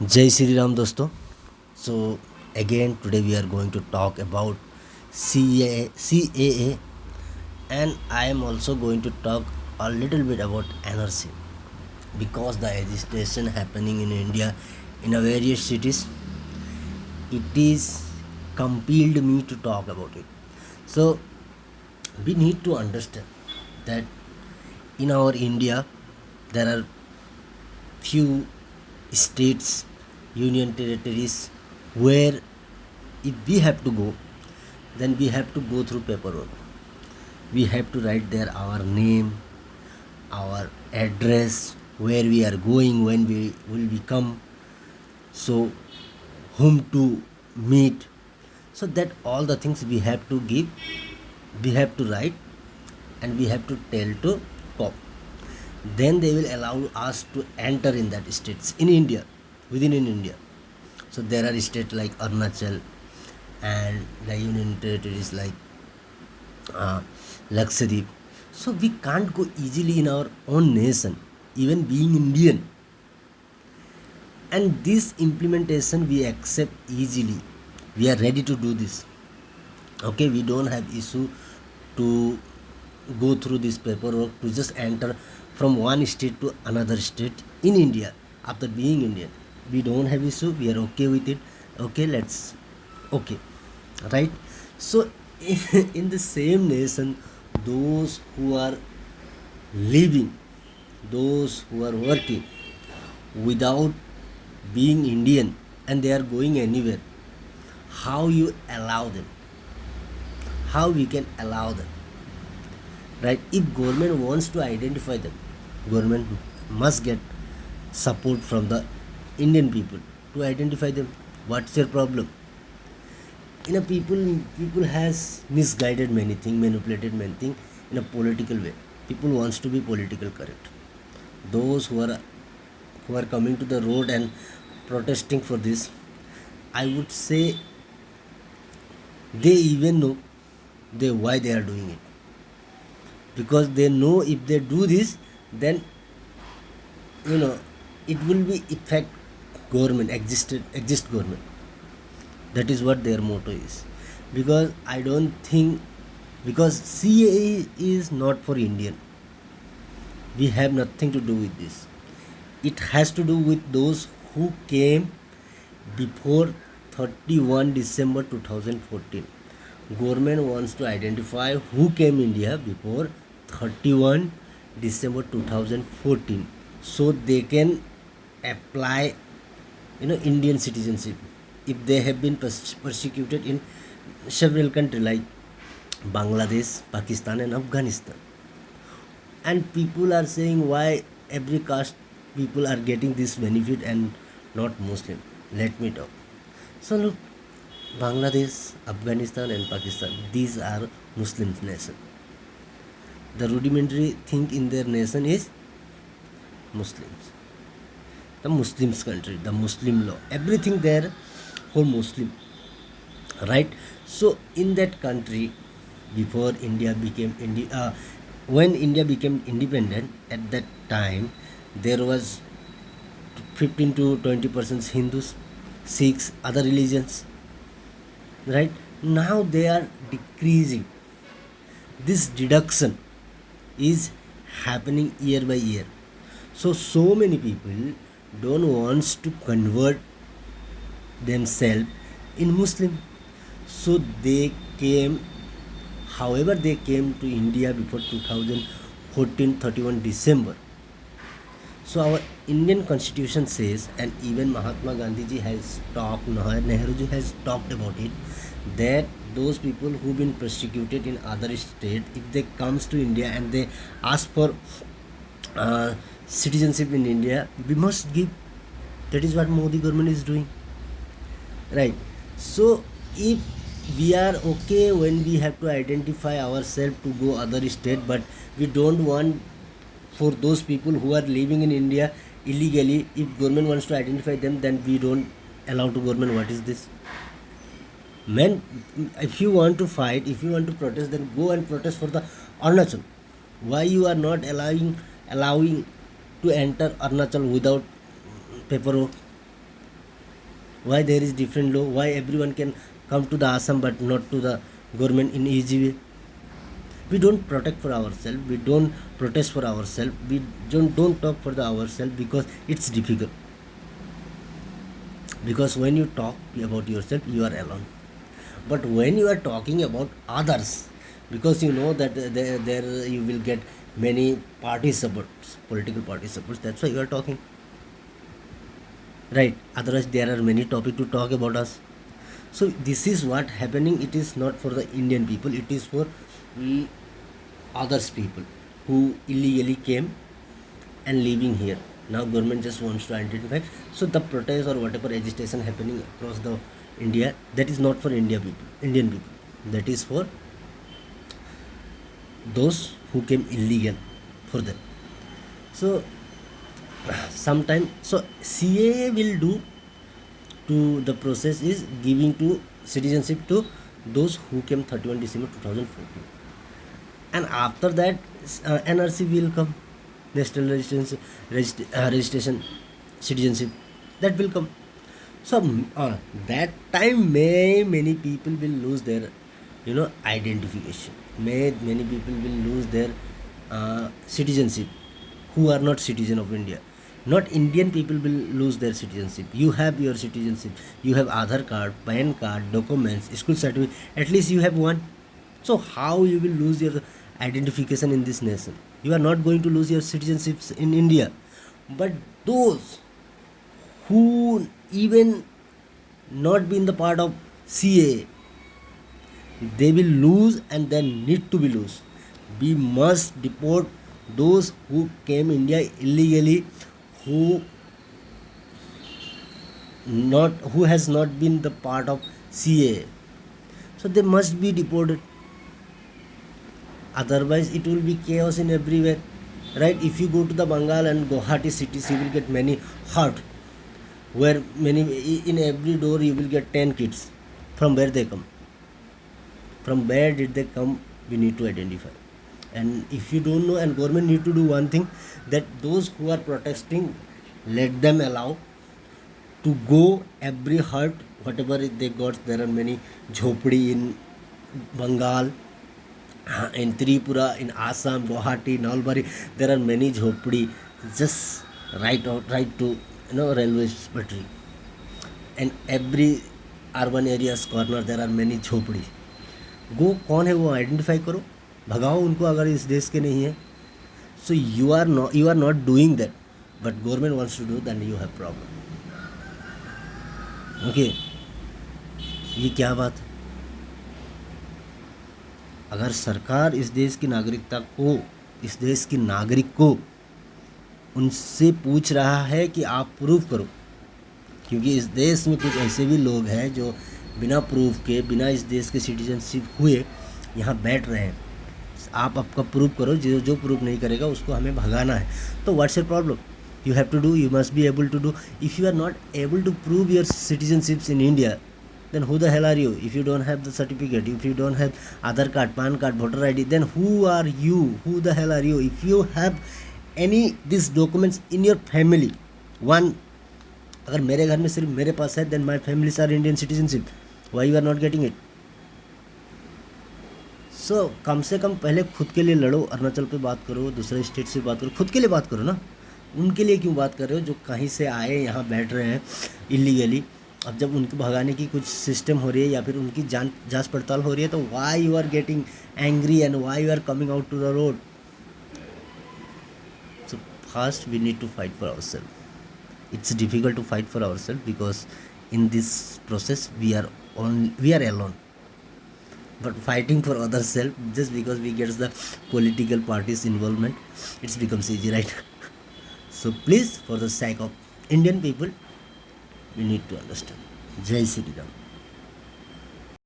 Jai Sri Ram dosto. So again today we are going to talk about CAA, and I am also going to talk a little bit about NRC because the agitation happening in India in a various cities, it is compelled me to talk about it. So we need to understand that in our India there are few states, union territories where if we have to go, then we have to go through paperwork. We have to write there our name, our address, where we are going, when we will we come, so whom to meet. So that all the things we have to give, we have to write, and we have to tell to cop. Then they will allow us to enter in that states in India, within in India. So there are states like Arunachal and the union territories like uh, Lakshadweep. So we can't go easily in our own nation, even being Indian. And this implementation we accept easily. We are ready to do this. Okay, we don't have issue to go through this paperwork to just enter from one state to another state in India after being Indian. We don't have issue. We are okay with it. Okay, let's okay, right? So in the same nation, those who are living, those who are working without being Indian and they are going anywhere, how you allow them? How we can allow them? Right? If government wants to identify them, government must get support from the Indian people to identify them. What's your problem? In a people has misguided many things, manipulated many things in a political way. People wants to be political correct. Those who are coming to the road and protesting for this, I would say they even know they why they are doing it, because they know if they do this, then you know it will be effect government exist government. That is what their motto is. Because I don't think, because CAA is not for Indian. We have nothing to do with this. It has to do with those who came before 31 December 2014. Government wants to identify who came India before 31 December 2014, so they can apply Indian citizenship if they have been persecuted in several countries like Bangladesh, Pakistan and Afghanistan. And people are saying why every caste people are getting this benefit and not Muslim. Let me talk. So look, Bangladesh, Afghanistan and Pakistan, these are Muslim nation. The rudimentary thing in their nation is Muslims. The Muslims country, the Muslim law, everything there for Muslim, right? So in that country, before India became India, when India became independent, at that time there was 15 to 20% Hindus, Sikhs, other religions, right? Now they are decreasing. This deduction is happening year by year. So many people don't wants to convert themselves in Muslim. So they came, however they came to India before 2014 31 December. So our Indian constitution says, and even Mahatma Gandhi ji has talked, Nehru ji has talked about it, that those people who've been persecuted in other state, if they comes to India and they ask for citizenship in India, we must give. That is what Modi government is doing, right? So if we are okay when we have to identify ourselves to go other state, but we don't want for those people who are living in India illegally, if government wants to identify them, then we don't allow to government. What is this? Men, if you want to fight, if you want to protest, then go and protest for the Arunachal. Why you are not allowing to enter Arunachal without paperwork? Why there is different law? Why everyone can come to the Assam but not to the government in easy way? We don't protect for ourselves, we don't protest for ourselves, we don't talk for the ourselves because it's difficult. Because when you talk about yourself, you are alone. But when you are talking about others, because you know that there you will get many party supports, political party supports, that's why you are talking, right? Otherwise there are many topics to talk about us. So this is what happening. It is not for the Indian people, it is for we others people who illegally came and living here. Now government just wants to identify. So the protest or whatever agitation happening across the India, that is not for Indian people. That is for those who came illegal, for them. So sometime, so CAA will do to the process is giving to citizenship to those who came 31 December 2014, and after that NRC will come, national registration citizenship, that will come. So that time many people will lose their identification, many people will lose their citizenship who are not citizen of India. Not Indian people will lose their citizenship. You have your citizenship, you have Aadhaar card, PAN card, documents, school certificate, at least you have one. So how you will lose your identification in this nation? You are not going to lose your citizenships in India. But those who even not been the part of CA, they will lose and then need to be lose. We must deport those who came India illegally, who who has not been the part of CA. So they must be deported. Otherwise, it will be chaos in everywhere. Right? If you go to the Bengal and Guwahati cities, you will get many hut where many in every door you will get 10 kids. From where they come? From where did they come? We need to identify. And if you don't know, and government need to do one thing, that those who are protesting, let them allow to go every hut, whatever they got. There are many jhopdi in Bengal, in Tripura, in Assam, Guwahati, Nalbari. There are many jhopdi just right to railway battery. And every urban areas corner there are many झोपड़ी. गो कौन है वो identify करो, भगाओ उनको अगर इस देश के नहीं है. So you are not doing that, but government wants to do, then you have problem. Okay, ये क्या बात है? अगर सरकार इस देश की नागरिकता को, इस देश की नागरिक को उनसे पूछ रहा है कि आप प्रूव करो, क्योंकि इस देश में कुछ ऐसे भी लोग हैं जो बिना प्रूफ के, बिना इस देश के सिटीजनशिप हुए यहाँ बैठ रहे हैं. आप आपका प्रूव करो, जो प्रूव नहीं करेगा उसको हमें भगाना है. तो what's your problem? You have to do, you must be able to do. If you are not able to prove your citizenships in India, then who the hell are you? If you don't have the certificate, if you don't have Aadhaar card, PAN card, voter ID, then who are you? Who the hell are you? If you have any these documents in your family, one, अगर मेरे घर में सिर्फ मेरे पास है, then my families are Indian citizenship. Why you are not getting it? So कम से कम पहले खुद के लिए लड़ो. अरुणाचल पे बात करो, दूसरे स्टेट से बात करो, खुद के लिए बात करो ना. उनके लिए क्यों बात कर रहे हो जो कहीं से आए यहाँ बैठ रहे हैं इलीगली? अब जब उनको भगाने की कुछ सिस्टम हो रही है या फिर उनकी जांच पड़ताल हो रही है, तो why you are getting angry and why you are coming out to the road? So first we need to fight for our self. It's difficult to fight for ourselves because in this process we are alone. But fighting for other self, just because we get the political parties involvement, it becomes easy, right? So please, for the sake of Indian people, we need to understand. Jai Shri Ram.